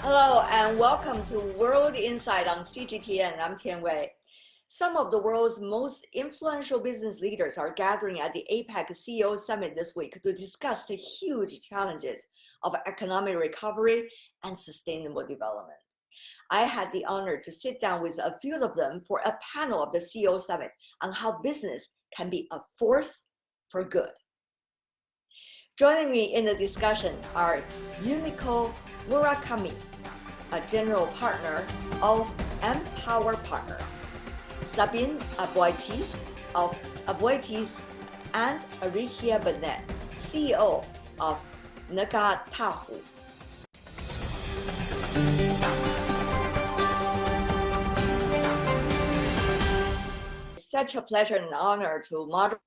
Hello and welcome to World Insight on CGTN. I'm Tian Wei. Some of the world's most influential business leaders are gathering at the APEC CEO Summit this week to discuss the huge challenges of economic recovery and sustainable development. I had the honor to sit down with a few of them for a panel of the CEO Summit on how business can be a force for good. Joining me in the discussion are YUMIKO MURAKAMI, a general partner of MPower Partners, Sabine Aboitis of Aboitis, and Arikia Bennett, CEO of Nagatahu. It's such a pleasure and honor to moderate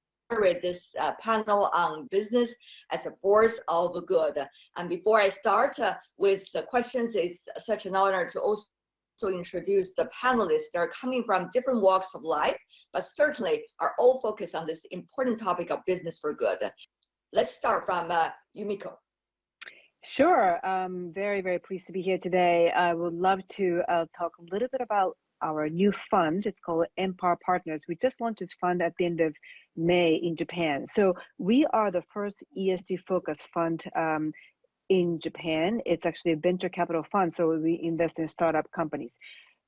this panel on business as a force of good. And before I start with the questions, it's such an honor to also introduce the panelists. They're coming from different walks of life, but certainly are all focused on this important topic of business for good. Let's start from YUMIKO. Sure. I'm very, very pleased to be here today. I would love to talk a little bit about our new fund. It's called MPower Partners. We just launched this fund at the end of May in Japan. So we are the first ESG-focused fund in Japan. It's actually a venture capital fund, so we invest in startup companies.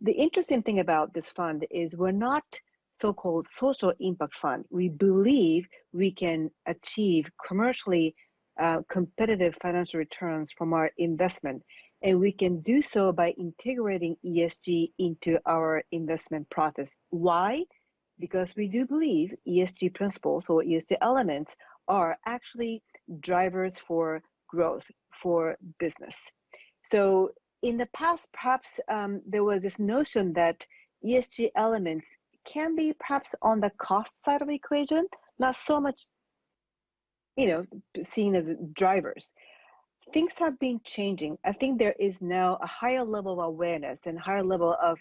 The interesting thing about this fund is we're not so-called social impact fund. We believe we can achieve commercially competitive financial returns from our investment. And we can do so by integrating ESG into our investment process. Why? Because we do believe ESG principles or ESG elements are actually drivers for growth for business. So in the past, perhaps there was this notion that ESG elements can be perhaps on the cost side of the equation, not so much, seen as drivers. Things have been changing. I think there is now a higher level of awareness and higher level of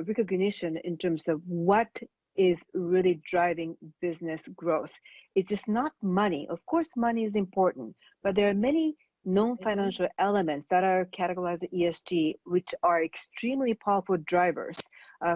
recognition in terms of what is really driving business growth. It's just not money. Of course, money is important, but there are many non-financial elements that are categorized as ESG, which are extremely powerful drivers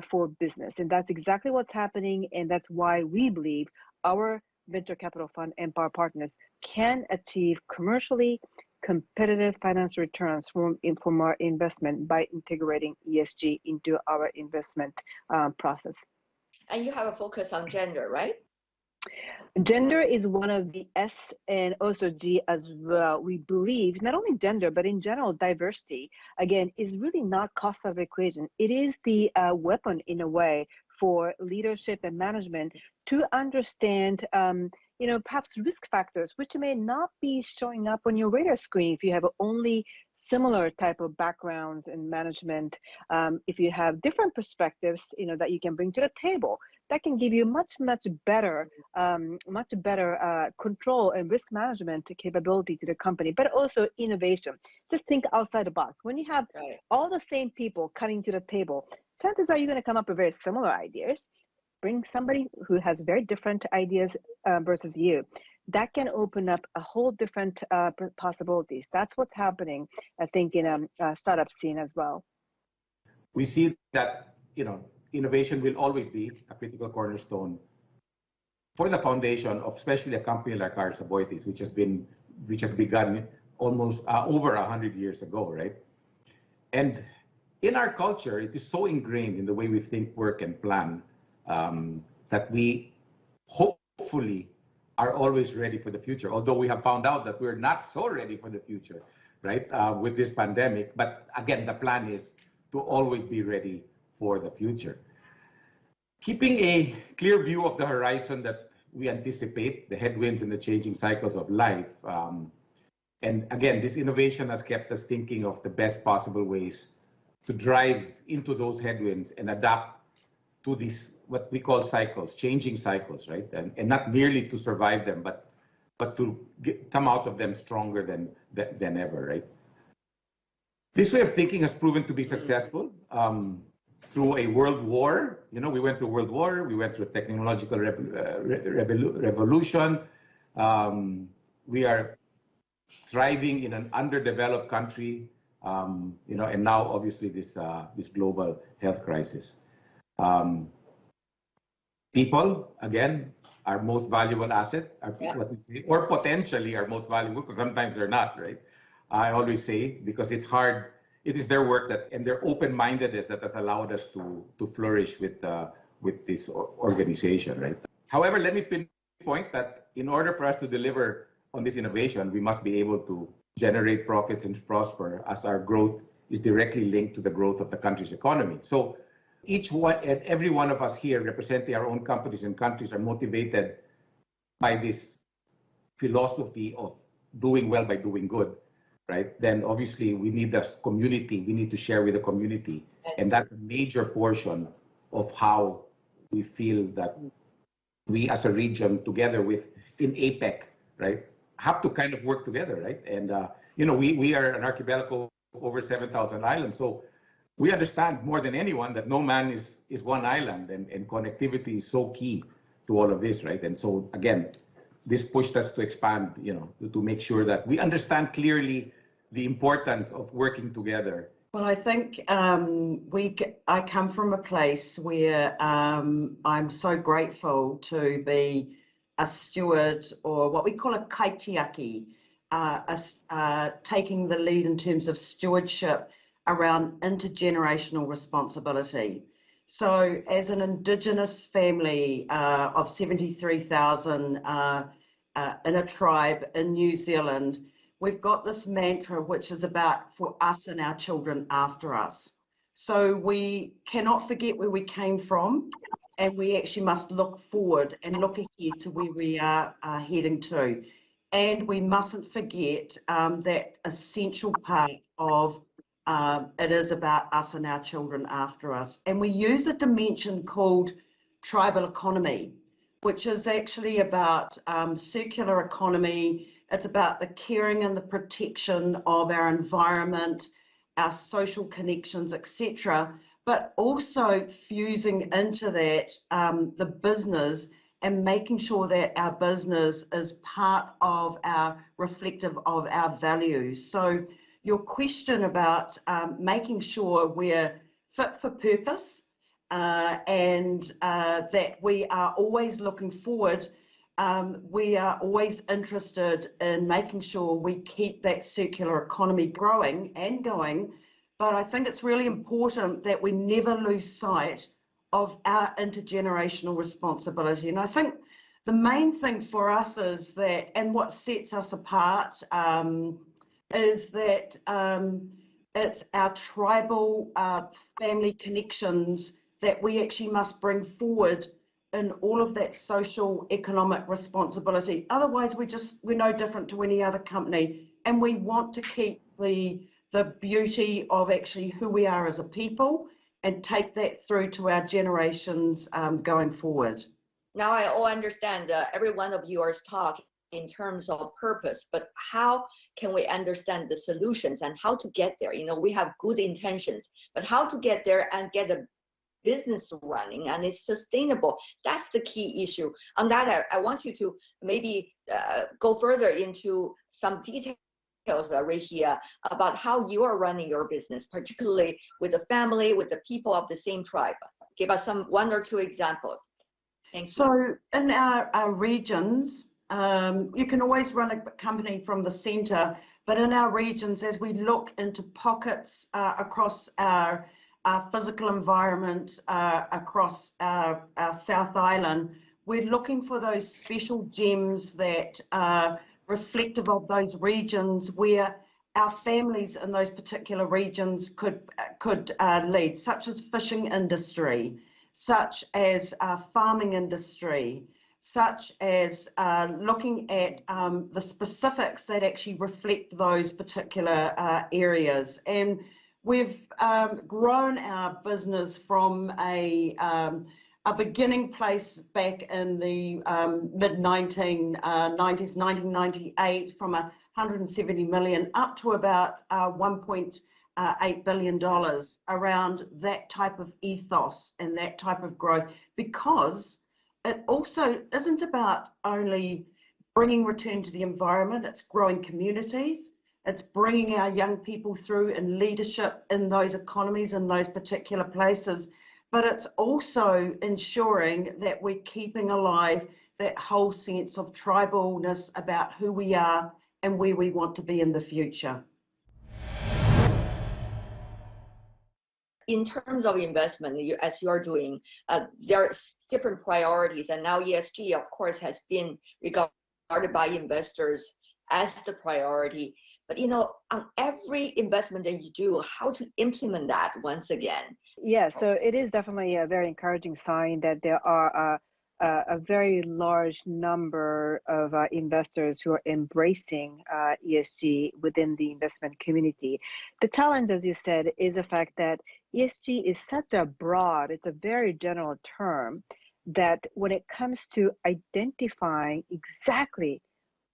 for business. And that's exactly what's happening. And that's why we believe our venture capital fund, MPower Partners, can achieve commercially competitive financial returns from our investment by integrating ESG into our investment process. And you have a focus on gender, right? Gender is one of the S and also G as well. We believe not only gender, but in general, diversity, again, is really not cost of equation. It is the weapon in a way for leadership and management to understand, perhaps risk factors, which may not be showing up on your radar screen if you have only similar type of backgrounds in management. If you have different perspectives, that you can bring to the table, that can give you much better control and risk management capability to the company, but also innovation. Just think outside the box. When you have all the same people coming to the table, chances are you're going to come up with very similar ideas. Bring somebody who has very different ideas versus you. That can open up a whole different possibilities. That's what's happening, I think, in a startup scene as well. We see that, innovation will always be a critical cornerstone for the foundation of especially a company like ours, Aboitis, which has begun almost over 100 years ago, right? And in our culture, it is so ingrained in the way we think, work, and plan that we hopefully are always ready for the future. Although we have found out that we're not so ready for the future, right, with this pandemic. But again, the plan is to always be ready for the future. Keeping a clear view of the horizon that we anticipate, the headwinds and the changing cycles of life. And again, this innovation has kept us thinking of the best possible ways to drive into those headwinds and adapt to these, what we call cycles, changing cycles, right? And not merely to survive them, but to come out of them stronger than ever, right? This way of thinking has proven to be successful through a world war. We went through a world war, we went through a technological revolution. We are thriving in an underdeveloped country, and now obviously this global health crisis. People, again, our most valuable asset, what we say, or potentially our most valuable, because sometimes they're not, right? I always say, because it's hard, it is their work and their open-mindedness that has allowed us to flourish with this organization, right? However, let me pinpoint that in order for us to deliver on this innovation, we must be able to generate profits and prosper, as our growth is directly linked to the growth of the country's economy. So each one and every one of us here representing our own companies and countries are motivated by this philosophy of doing well by doing good, right? Then obviously we need this community, we need to share with the community. And that's a major portion of how we feel that we as a region together in APEC, right, have to kind of work together, right? And, we are an archipelago of over 7,000 islands. So we understand more than anyone that no man is one island, and connectivity is so key to all of this, right? And so again, this pushed us to expand, to make sure that we understand clearly the importance of working together. Well, I think I come from a place where I'm so grateful to be a steward, or what we call a kaitiaki, taking the lead in terms of stewardship around intergenerational responsibility. So as an Indigenous family of 73,000 in a tribe in New Zealand, we've got this mantra which is about for us and our children after us. So we cannot forget where we came from, and we actually must look forward and look ahead to where we are heading to. And we mustn't forget that essential part of it is about us and our children after us. And we use a dimension called tribal economy, which is actually about circular economy. It's about the caring and the protection of our environment, our social connections, etc., but also fusing into that the business and making sure that our business is part of reflective of our values. So your question about making sure we're fit for purpose and that we are always looking forward, we are always interested in making sure we keep that circular economy growing and going. But I think it's really important that we never lose sight of our intergenerational responsibility. And I think the main thing for us is that, and what sets us apart, is that it's our tribal family connections that we actually must bring forward in all of that social economic responsibility. Otherwise, we're no different to any other company, and we want to keep the beauty of actually who we are as a people and take that through to our generations going forward. Now I all understand every one of yours talk in terms of purpose, but how can we understand the solutions and how to get there? We have good intentions, but how to get there and get the business running and it's sustainable, that's the key issue. On that, I want you to maybe go further into some details right here about how you are running your business, particularly with the family, with the people of the same tribe. Give us one or two examples. Thank you. So in our regions, you can always run a company from the center, but in our regions, as we look into pockets across our physical environment, across our South Island, we're looking for those special gems that are reflective of those regions where our families in those particular regions could lead, such as fishing industry, such as farming industry, such as looking at the specifics that actually reflect those particular areas. And we've grown our business from a beginning place back in the mid-1990s, 1998, from 170 million up to about $1.8 billion around that type of ethos and that type of growth, because it also isn't about only bringing return to the environment, it's growing communities, it's bringing our young people through in leadership in those economies, in those particular places, but it's also ensuring that we're keeping alive that whole sense of tribalness about who we are and where we want to be in the future. In terms of investment, as you are doing, there are different priorities, and now ESG, of course, has been regarded by investors as the priority. But on every investment that you do, how to implement that once again? Yeah, so it is definitely a very encouraging sign that there are a very large number of investors who are embracing ESG within the investment community. The challenge, as you said, is the fact that ESG is such a broad, it's a very general term, that when it comes to identifying exactly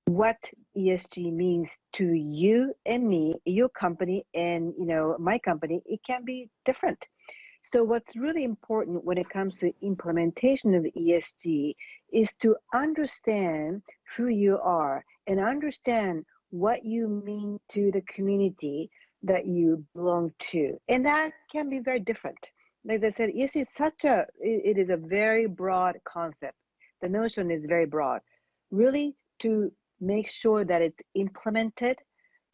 what ESG means to you and me, your company, and my company, it can be different. So what's really important when it comes to implementation of ESG is to understand who you are and understand what you mean to the community that you belong to. And that can be very different. Like I said, ESG is it is a very broad concept. The notion is very broad. Really, to make sure that it's implemented,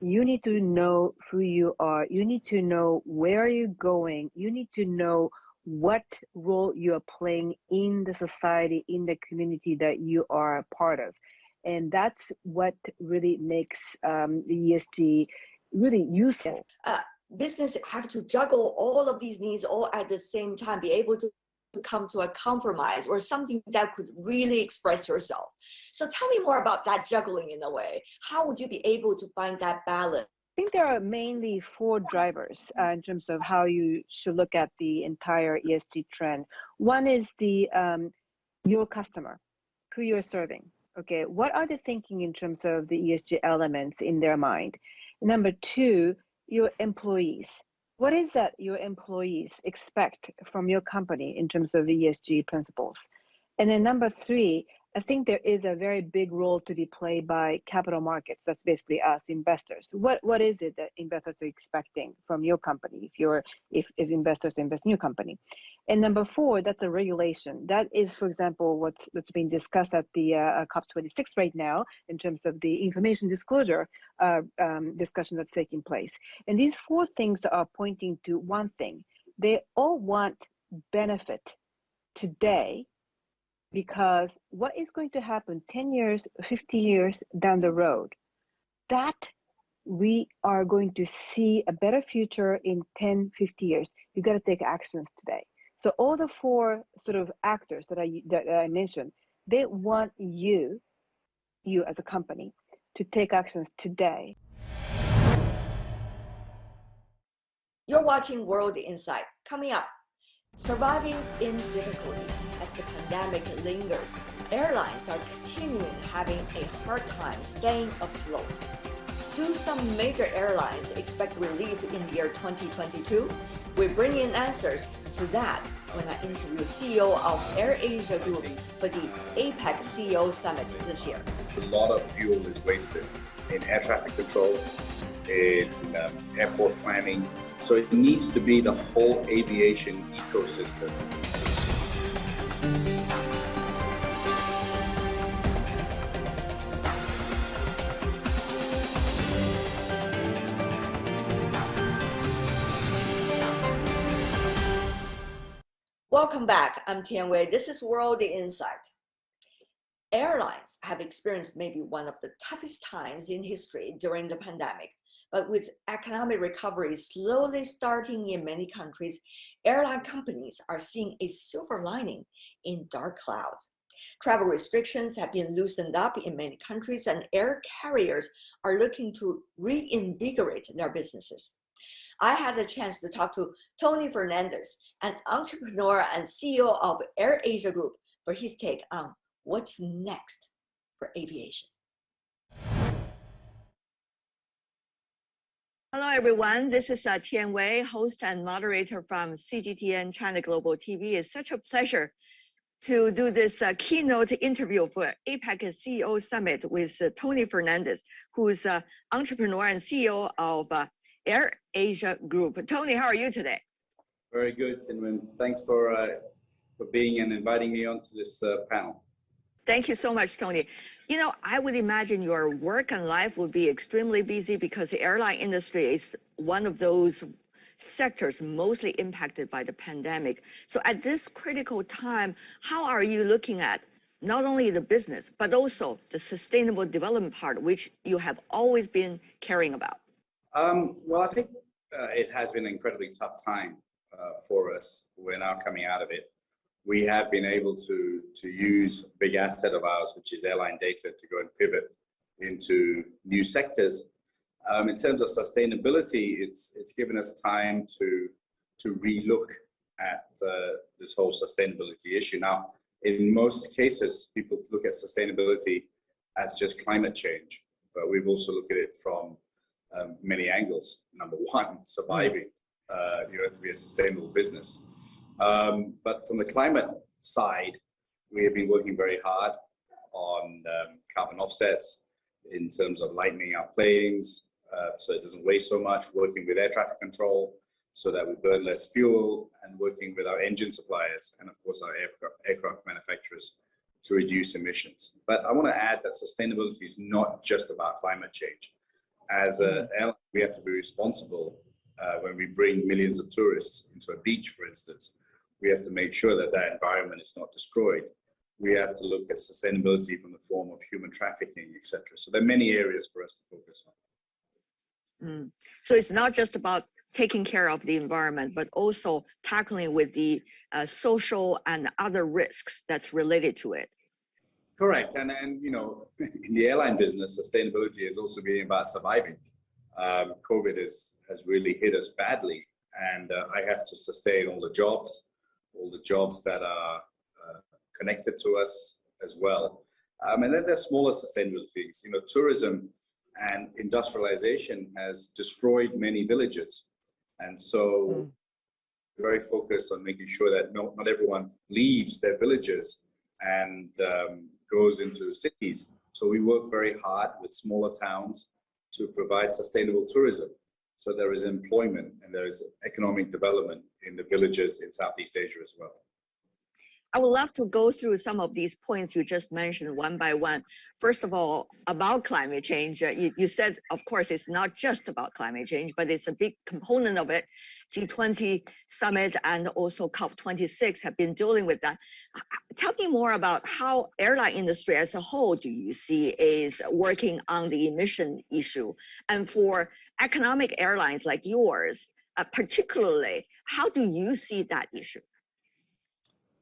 you need to know who you are. You need to know where you're going. You need to know what role you are playing in the society, in the community that you are a part of. And that's what really makes the ESG really useful. Business have to juggle all of these needs all at the same time, be able to come to a compromise or something that could really express yourself. So tell me more about that juggling in a way. How would you be able to find that balance? I think there are mainly 4 drivers in terms of how you should look at the entire ESG trend. One is your customer, who you're serving. Okay, what are they thinking in terms of the ESG elements in their mind? Number 2, your employees. What is that your employees expect from your company in terms of ESG principles? And then number 3, I think there is a very big role to be played by capital markets. That's basically us investors. What is it that investors are expecting from your company if investors invest in your company? And number 4, that's a regulation. That is, for example, what's being discussed at the COP26 right now in terms of the information disclosure discussion that's taking place. And these 4 things are pointing to one thing. They all want benefit today, because what is going to happen 10 years, 50 years down the road, that we are going to see a better future in 10, 50 years. You got to take actions today. So all the 4 sort of actors that I mentioned, they want you as a company to take actions today. You're watching World Insight. Coming up, surviving in difficulties as the pandemic lingers. Airlines are continuing having a hard time staying afloat. Do some major airlines expect relief in the year 2022? We bring in answers to that when I interview CEO of AirAsia Group for the APEC CEO Summit this year. A lot of fuel is wasted in air traffic control, in airport planning. So it needs to be the whole aviation ecosystem. Welcome back. I'm Tian Wei. This is World Insight. Airlines have experienced maybe one of the toughest times in history during the pandemic. But with economic recovery slowly starting in many countries, airline companies are seeing a silver lining in dark clouds. Travel restrictions have been loosened up in many countries, and air carriers are looking to reinvigorate their businesses. I had the chance to talk to Tony Fernandes, an entrepreneur and CEO of AirAsia Group, for his take on what's next for aviation. Hello, everyone. This is Tian Wei, host and moderator from CGTN China Global TV. It's such a pleasure to do this keynote interview for APEC CEO Summit with Tony Fernandes, who is an entrepreneur and CEO of AirAsia Group. Tony, how are you today? Very good, Tinwin. Thanks for being and inviting me onto this panel. Thank you so much, Tony. You know, I would imagine your work and life would be extremely busy because the airline industry is one of those sectors mostly impacted by the pandemic. So at this critical time, how are you looking at not only the business, but also the sustainable development part, which you have always been caring about? Well, I think it has been an incredibly tough time for us. We're now coming out of it. We have been able to use a big asset of ours, which is airline data, to go and pivot into new sectors. In terms of sustainability, it's given us time to relook at this whole sustainability issue. Now, in most cases, people look at sustainability as just climate change, but we've also looked at it from many angles. Number one, surviving. You have to be a sustainable business. But from the climate side, we have been working very hard on carbon offsets in terms of lightening our planes so it doesn't waste so much, working with air traffic control so that we burn less fuel, and working with our engine suppliers and, of course, our aircraft manufacturers to reduce emissions. But I want to add that sustainability is not just about climate change. As an airline, we have to be responsible when we bring millions of tourists into a beach, for instance. We have to make sure that that environment is not destroyed. We have to look at sustainability from the form of human trafficking, etc. So there are many areas for us to focus on. So it's not just about taking care of the environment, but also tackling with the social and other risks that's related to it. Correct. And you know, in the airline business, sustainability has also been about surviving. COVID has really hit us badly, and I have to sustain all the jobs that are connected to us as well. And then there's smaller sustainabilities. You know, tourism and industrialization has destroyed many villages. And so we're very focused on making sure that not everyone leaves their villages and goes into cities. So we work very hard with smaller towns to provide sustainable tourism. So there is employment and there is economic development in the villages in Southeast Asia as well. I would love to go through some of these points you just mentioned one by one. First of all, about climate change, you said, of course, it's not just about climate change, but it's a big component of it. G20 summit and also COP26 have been dealing with that. Tell me more about how airline industry as a whole do you see is working on the emission issue? And for economic airlines like yours, particularly, how do you see that issue?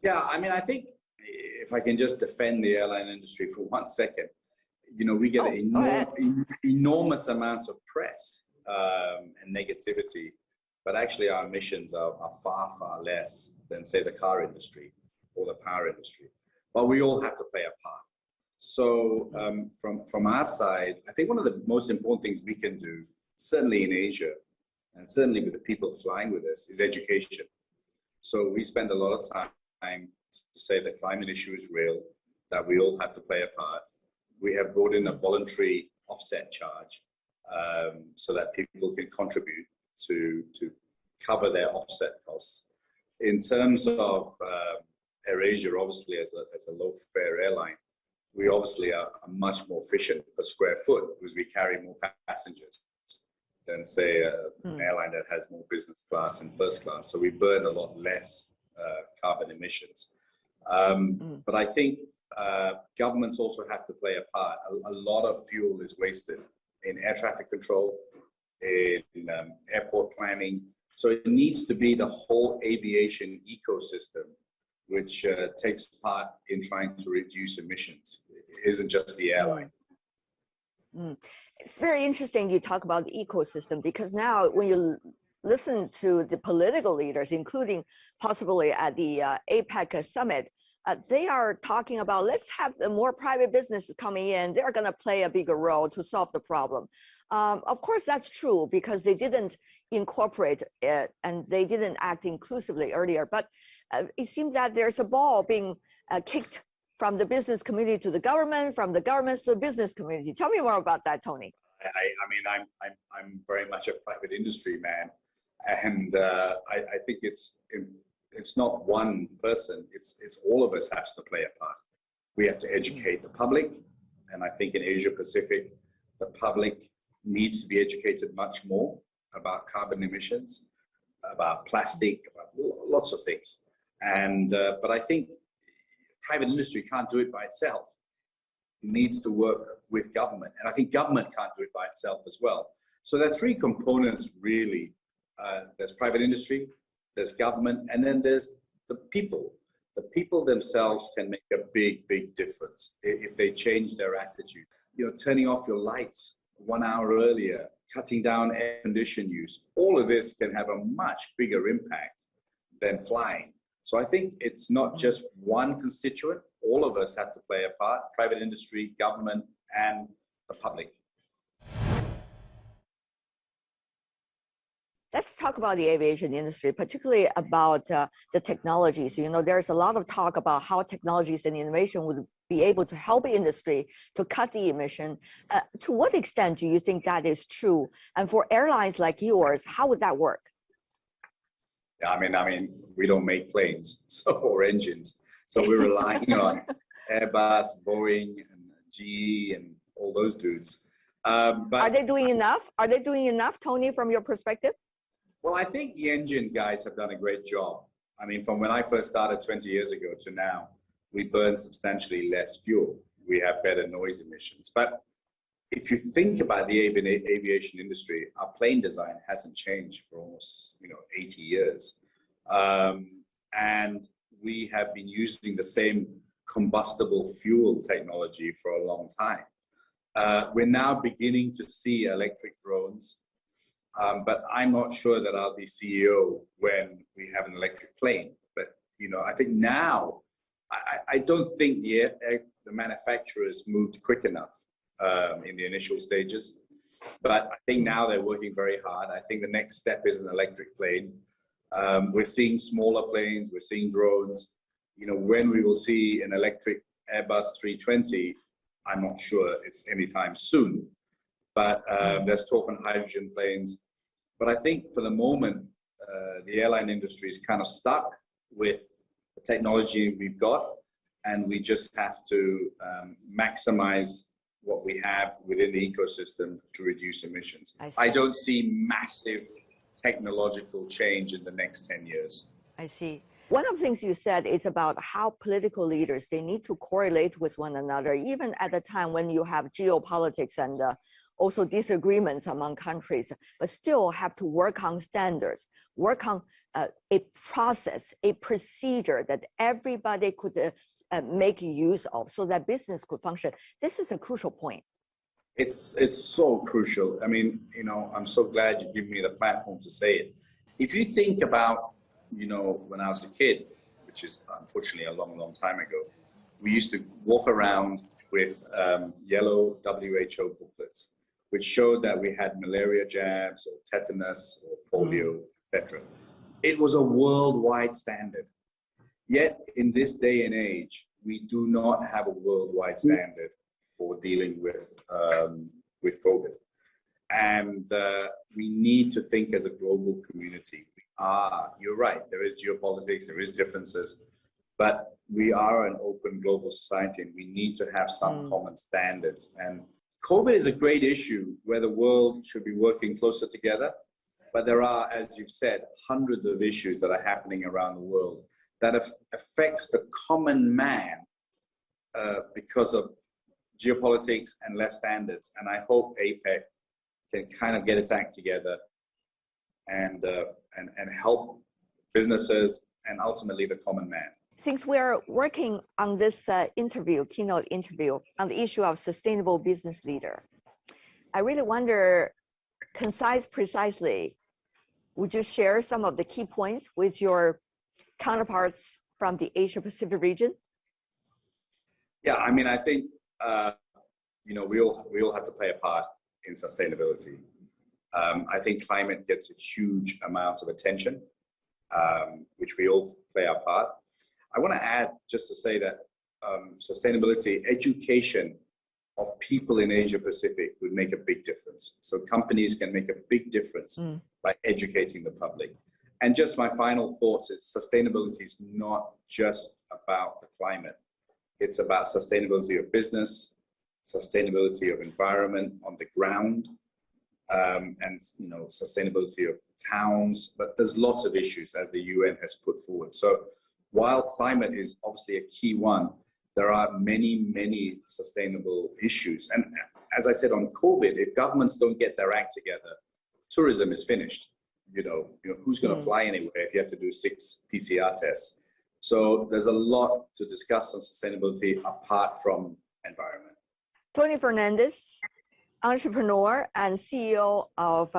Yeah, I mean, I think if I can just defend the airline industry for 1 second, you know, we get enormous amounts of press and negativity, but actually our emissions are far, far less than, say, the car industry or the power industry. But we all have to play a part. So from our side, I think one of the most important things we can do, certainly in Asia, and certainly with the people flying with us, is education. So we spend a lot of time to say that climate issue is real, that we all have to play a part. We have brought in a voluntary offset charge so that people can contribute to cover their offset costs. In terms of AirAsia, obviously as a low-fare airline, we obviously are much more efficient per square foot because we carry more passengers than, say, an airline that has more business class and first class. So we burn a lot less carbon emissions. But I think governments also have to play a part. A lot of fuel is wasted in air traffic control, in airport planning. So it needs to be the whole aviation ecosystem which takes part in trying to reduce emissions. It isn't just the airline. It's very interesting you talk about the ecosystem, because now when you listen to the political leaders, including possibly at the APEC summit, they are talking about, let's have the more private businesses coming in. They're going to play a bigger role to solve the problem. Of course, that's true because they didn't incorporate it and they didn't act inclusively earlier. But it seems that there's a ball being kicked from the business community to the government, from the government to the business community. Tell me more about that, Tony. I mean, I'm very much a private industry man, and I think it's not one person. It's all of us has to play a part. We have to educate the public, and I think in Asia Pacific, the public needs to be educated much more about carbon emissions, about plastic, about lots of things. And but I think private industry can't do it by itself. It needs to work with government, and I think government can't do it by itself as well. So there are three components really. There's private industry, there's government, and then there's the people. The people themselves can make a big, big difference if they change their attitude. You know, turning off your lights 1 hour earlier, cutting down air condition use, all of this can have a much bigger impact than flying. So I think it's not just one constituent. All of us have to play a part, private industry, government, and the public. Let's talk about the aviation industry, particularly about the technologies. You know, there's a lot of talk about how technologies and innovation would be able to help industry to cut the emission. To what extent do you think that is true? And for airlines like yours, how would that work? Yeah, I mean, we don't make planes or engines, so we're relying on Airbus, Boeing, and GE, and all those dudes. But are they doing enough? Are they doing enough, Tony, from your perspective? Well, I think the engine guys have done a great job. I mean, from when I first started 20 years ago to now, we burn substantially less fuel. We have better noise emissions. But if you think about the aviation industry, our plane design hasn't changed for almost 80 years. And we have been using the same combustible fuel technology for a long time. We're now beginning to see electric drones. But I'm not sure that I'll be CEO when we have an electric plane. But I think now, I don't think the manufacturers moved quick enough in the initial stages. But I think now they're working very hard. I think the next step is an electric plane. We're seeing smaller planes. We're seeing drones. When we will see an electric Airbus 320, I'm not sure it's anytime soon. But there's talk on hydrogen planes. But I think for the moment, the airline industry is kind of stuck with the technology we've got, and we just have to maximize what we have within the ecosystem to reduce emissions. I don't see massive technological change in the next 10 years. I see. One of the things you said is about how political leaders, they need to correlate with one another, even at a time when you have geopolitics and also disagreements among countries, but still have to work on standards, work on a process, a procedure that everybody could make use of so that business could function. This is a crucial point. It's so crucial. I mean, I'm so glad you give me the platform to say it. If you think about, when I was a kid, which is unfortunately a long, long time ago, we used to walk around with yellow WHO booklets, which showed that we had malaria jabs or tetanus or polio, etc. It was a worldwide standard. Yet in this day and age, we do not have a worldwide standard for dealing with COVID. And we need to think as a global community. You're right, there is geopolitics, there is differences, but we are an open global society and we need to have some common standards. And COVID is a great issue where the world should be working closer together, but there are, as you've said, hundreds of issues that are happening around the world that affects the common man because of geopolitics and less standards. And I hope APEC can kind of get its act together and help businesses and ultimately the common man. Since we're working on this keynote interview on the issue of sustainable business leader, I really wonder, precisely, would you share some of the key points with your counterparts from the Asia Pacific region? Yeah, I mean, I think, we all have to play a part in sustainability. I think climate gets a huge amount of attention, which we all play our part. I want to add just to say that sustainability education of people in Asia Pacific would make a big difference. So companies can make a big difference by educating the public. And just my final thoughts is sustainability is not just about the climate. It's about sustainability of business, sustainability of environment on the ground, and sustainability of towns. But there's lots of issues as the UN has put forward. So while climate is obviously a key one, there are many, many sustainable issues. And as I said on COVID, if governments don't get their act together, tourism is finished. Who's going to fly anywhere if you have to do 6 PCR tests? So there's a lot to discuss on sustainability apart from environment. Tony Fernandes, entrepreneur and CEO of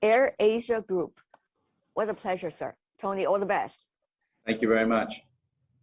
AirAsia Group. What a pleasure, sir. Tony, all the best. Thank you very much.